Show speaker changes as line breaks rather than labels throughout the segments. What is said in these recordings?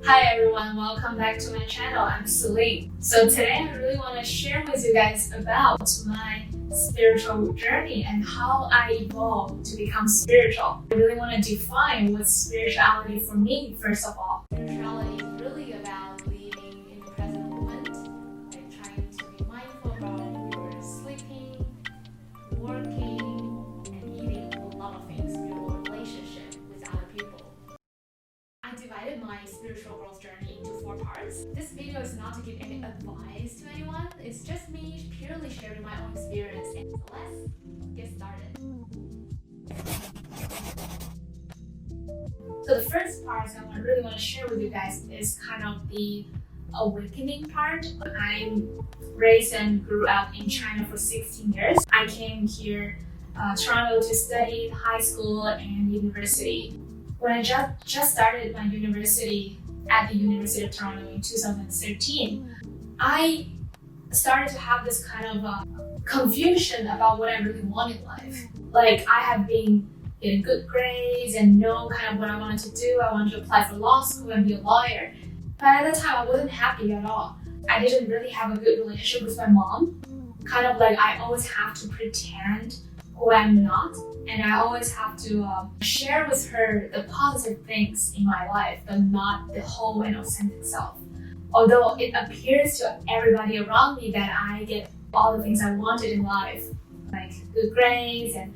Hi everyone, welcome back to my channel. I'm Celine. So today I really want to share with you guys about my spiritual journey and how I evolved to become spiritual. I really want to define what's spirituality for me, first of all. Spirituality is really about living in the present moment, like trying to be mindful about your sleeping, working, and eating a lot of things, your relationship with other people. I divided my spiritual growth journey into 4 parts. This video is not to give any advice to anyone, it's just me purely sharing my own experience. So let's get started. So the first part I really want to share with you guys is kind of the awakening part. I'm raised and grew up in China for 16 years. I came here, Toronto, to study high school and university. When I just started my university at the University of Toronto in 2013, I started to have this kind of confusion about what I really want in life. Like, I have been getting good grades and know kind of what I wanted to do. I wanted to apply for law school and be a lawyer. But at that time, I wasn't happy at all. I didn't really have a good relationship with my mom. Kind of like I always have to pretend who I'm not. And I always have to share with her the positive things in my life, but not the whole and authentic self. Although it appears to everybody around me that I get all the things I wanted in life, like good grades and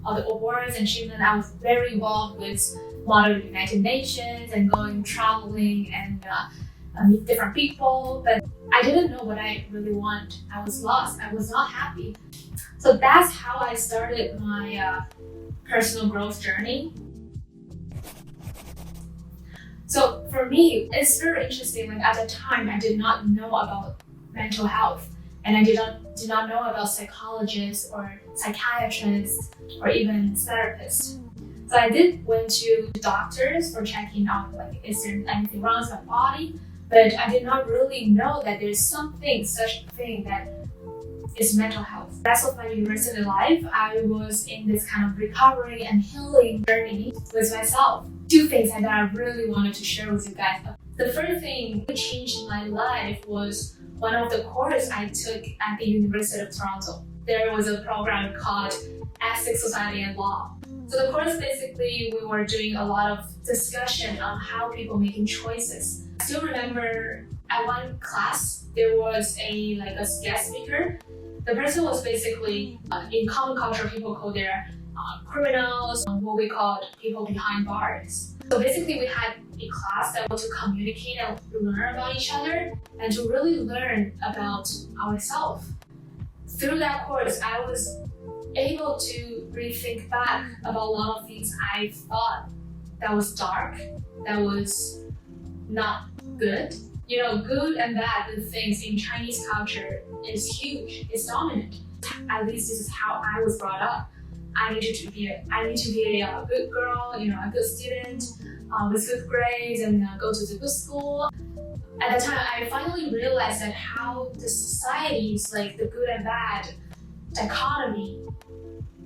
all the awards and achievements. I was very involved with model United Nations and going traveling and meet different people, but I didn't know what I really want. I was lost. I was not happy. So that's how I started my personal growth journey. So for me, it's very interesting. Like at the time, I did not know about mental health, and I did not know about psychologists or psychiatrists or even therapists. So I did went to doctors for checking out like is there anything wrong with my body, but I did not really know that there's such a thing that is mental health. The rest of my university life, I was in this kind of recovery and healing journey with myself. 2 things that I really wanted to share with you guys. The first thing that changed my life was one of the courses I took at the University of Toronto. There was a program called Ethics, Society and Law. So the course basically, we were doing a lot of discussion on how people making choices. I still remember at one class, there was a guest speaker. The person was basically, in common culture, people call their criminals, what we call people behind bars. So basically we had a class that was to communicate and learn about each other and to really learn about ourselves. Through that course, I was able to rethink back about a lot of things I thought that was dark, that was not good. You know, good and bad things in Chinese culture is huge, it's dominant. At least this is how I was brought up. I need to be a good girl, a good student, with good grades and go to the good school. At the time, I finally realized that how the society's like the good and bad dichotomy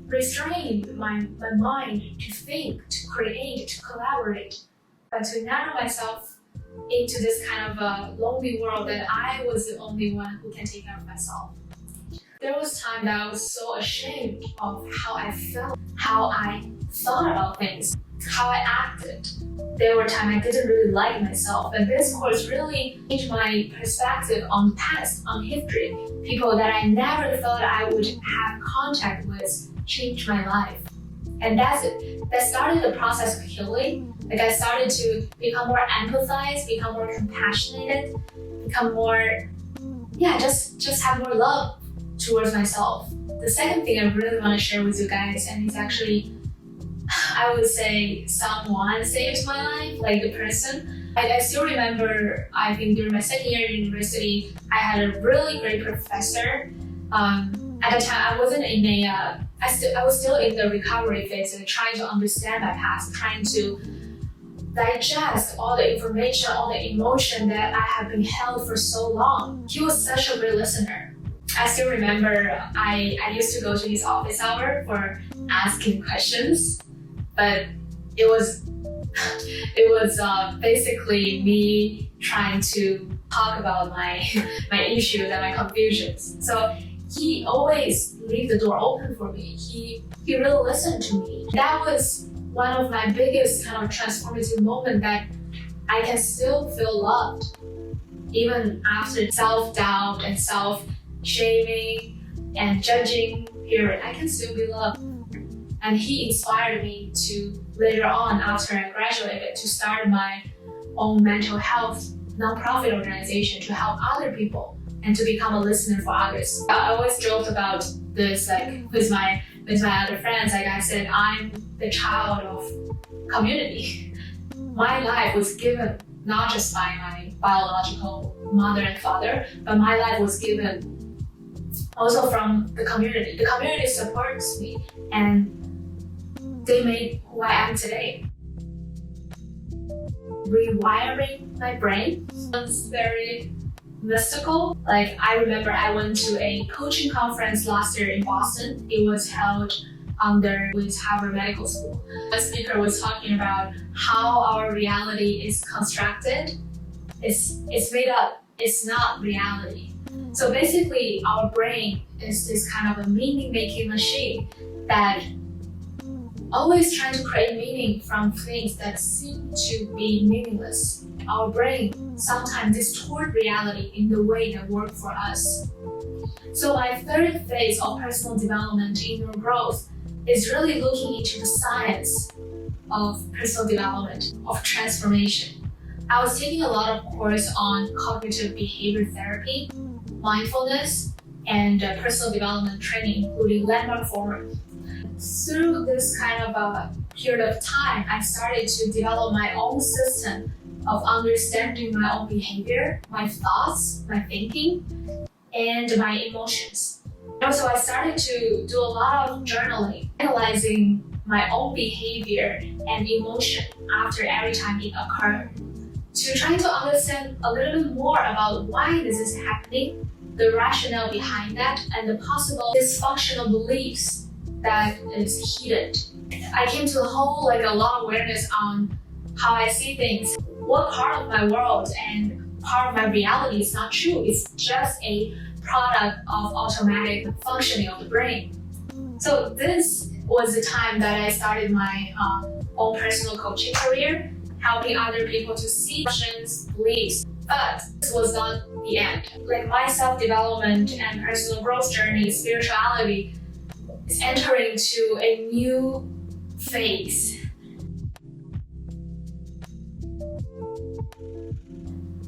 restrained my mind to think, to create, to collaborate, but to narrow myself into this kind of a lonely world that I was the only one who can take care of myself. There was time that I was so ashamed of how I felt, how I thought about things, how I acted. There were times I didn't really like myself, and this course really changed my perspective on the past, on history. People that I never thought I would have contact with changed my life. And that's it. That started the process of healing. Like I started to become more empathized, become more compassionate, become more, just have more love towards myself. The second thing I really want to share with you guys, and it's actually, I would say someone saved my life, like the person. I still remember, I think during my second year at university, I had a really great professor. At the time, I wasn't in I was still in the recovery phase and trying to understand my past, trying to digest all the information, all the emotion that I have been held for so long. He was such a great listener. I still remember I used to go to his office hour for asking questions, but it was It was basically me trying to talk about my issues and my confusions. So he always leave the door open for me. He really listened to me. That was one of my biggest kind of transformative moments, that I can still feel loved even after self-doubt and self-shaming and judging period. I can still be loved. And he inspired me to later on, after I graduated, to start my own mental health nonprofit organization to help other people and to become a listener for others. I always joked about this, like with my other friends. Like I said, I'm the child of community. My life was given not just by my biological mother and father, but my life was given also from the community. The community supports me, and they made who I am today. Rewiring my brain sounds very mystical. Like, I remember I went to a coaching conference last year in Boston. It was held with Harvard Medical School. The speaker was talking about how our reality is constructed. It's made up. It's not reality. So basically, our brain is this kind of a meaning-making machine that always trying to create meaning from things that seem to be meaningless. Our brain sometimes distort reality in the way that work for us. So my third phase of personal development, inner growth, is really looking into the science of personal development, of transformation. I was taking a lot of course on cognitive behavior therapy, mindfulness, and personal development training, including landmark forum. Through this kind of a period of time, I started to develop my own system of understanding my own behavior, my thoughts, my thinking, and my emotions. Also, I started to do a lot of journaling, analyzing my own behavior and emotion after every time it occurred, to try to understand a little bit more about why this is happening, the rationale behind that, and the possible dysfunctional beliefs that is hidden. I came to a whole a lot of awareness on how I see things, what part of my world and part of my reality is not true. It's just a product of automatic functioning of the brain. So this was the time that I started my own personal coaching career, helping other people to see emotions, beliefs. But this was not the end. Like, my self-development and personal growth journey, spirituality, is entering to a new phase.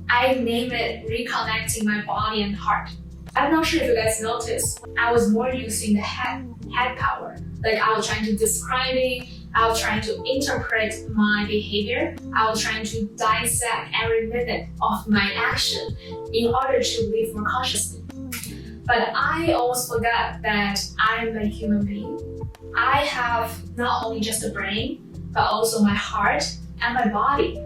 I name it reconnecting my body and heart. I'm not sure if you guys noticed, I was more using the head power. Like, I was trying to describing, I was trying to interpret my behavior, I was trying to dissect every minute of my action in order to live more consciously. But I almost forgot that I'm a human being. I have not only just a brain, but also my heart and my body.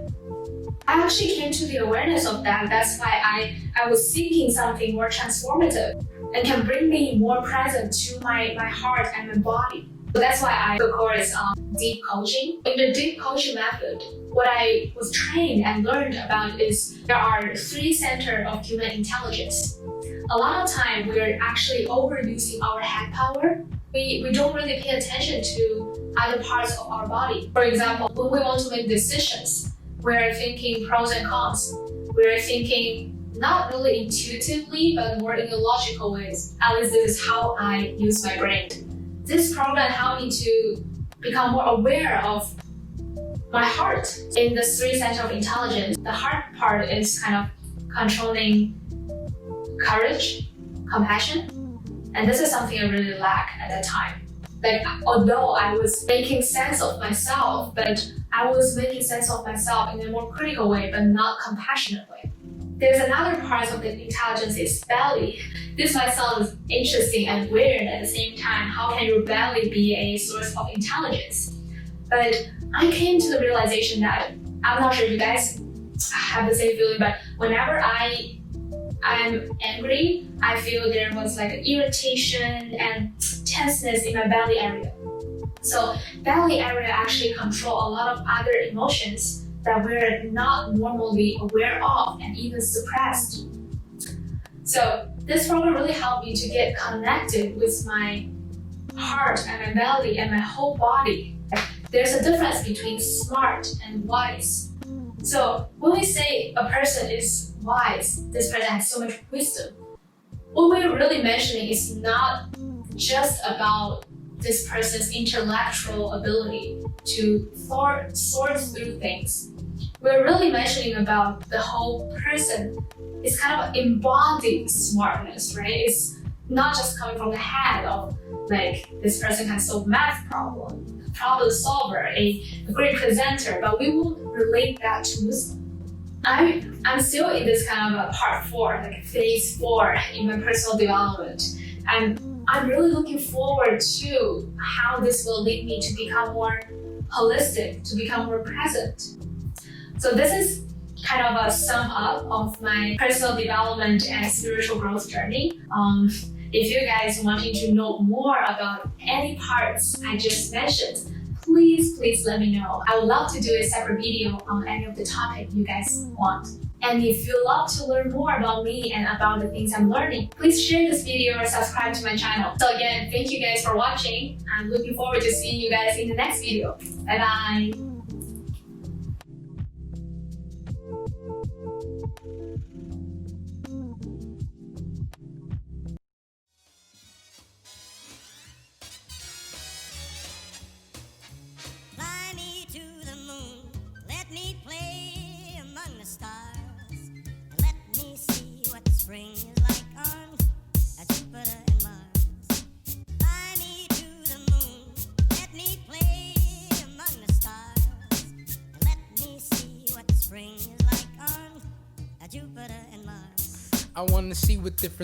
I actually came to the awareness of that. That's why I was seeking something more transformative and can bring me more present to my heart and my body. So that's why I took a course on deep coaching. In the deep coaching method, what I was trained and learned about is there are 3 centers of human intelligence. A lot of time we're actually overusing our head power. We don't really pay attention to other parts of our body. For example, when we want to make decisions, we're thinking pros and cons. We're thinking not really intuitively, but more in a logical ways. At least this is how I use my brain. This program helped me to become more aware of my heart. In the 3 centers of intelligence, the heart part is kind of controlling courage, compassion, and this is something I really lack at that time. Like, although I was making sense of myself, but I was making sense of myself in a more critical way, but not compassionate way. There's another part of the intelligence is belly. This might sound interesting and weird at the same time. How can your belly be a source of intelligence? But I came to the realization that, I'm not sure if you guys have the same feeling, but whenever I'm angry, I feel there was like irritation and tenseness in my belly area. So belly area actually control a lot of other emotions that we're not normally aware of and even suppressed. So this program really helped me to get connected with my heart and my belly and my whole body. There's a difference between smart and wise. So when we say a person is wise, this person has so much wisdom, what we're really mentioning is not just about this person's intellectual ability to sort through things. We're really mentioning about the whole person. It's kind of embodied smartness, right? It's not just coming from the head of like this person can solve math problem solver, a great presenter, but we will relate that to wisdom. I'm still in this kind of a part 4, like phase 4 in my personal development. And I'm really looking forward to how this will lead me to become more holistic, to become more present. So this is kind of a sum up of my personal development and spiritual growth journey. If you guys wanting to know more about any parts I just mentioned, please let me know. I would love to do a separate video on any of the topic you guys want. And if you love to learn more about me and about the things I'm learning, please share this video or subscribe to my channel. So again, thank you guys for watching. I'm looking forward to seeing you guys in the next video. Bye bye.
Spring is like on Jupiter and Mars. Fly me to the moon, let me play among the stars, and let me see what spring is like on Jupiter and Mars.
I wanna see what different